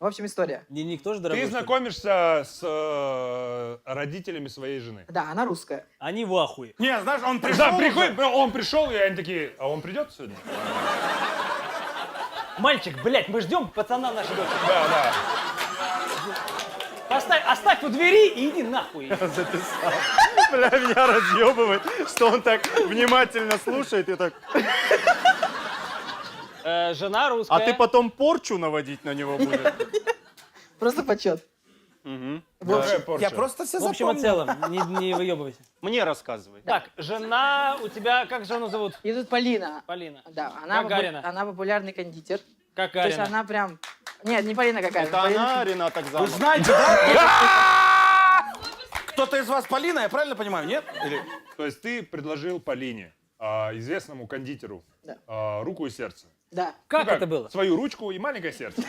В общем, история. Дневник тоже дорогой? Ты что ли? знакомишься с родителями своей жены. Да, она русская. Они в ахуе. Не, знаешь, он пришел. Да, приходит, он пришел, и они такие, а он придет сегодня? Мальчик, блядь, мы ждем пацана нашей дочери. Да, да. Оставь у двери и иди нахуй. Записал. Бля, меня разъебывает, что он так внимательно слушает и так. Жена русская. А ты потом порчу наводить на него будешь? Просто почет. Какая порча? Я просто все В общем и запомнил. целом, не выебывайся. Мне рассказывай. Так, жена у тебя, как жену зовут? И тут Полина. Полина. Да, она, Гагарина. она популярный кондитер. Как То есть Арина. она прям... Нет, не Полина Гагарина. Это Полина... она, Рената Вы Гзамова. знаете, да? Кто-то из вас Полина, я правильно понимаю, нет? Или... То есть ты предложил Полине, известному кондитеру, Да. руку и сердце. Да. Как Ну это было? Свою ручку и маленькое сердце.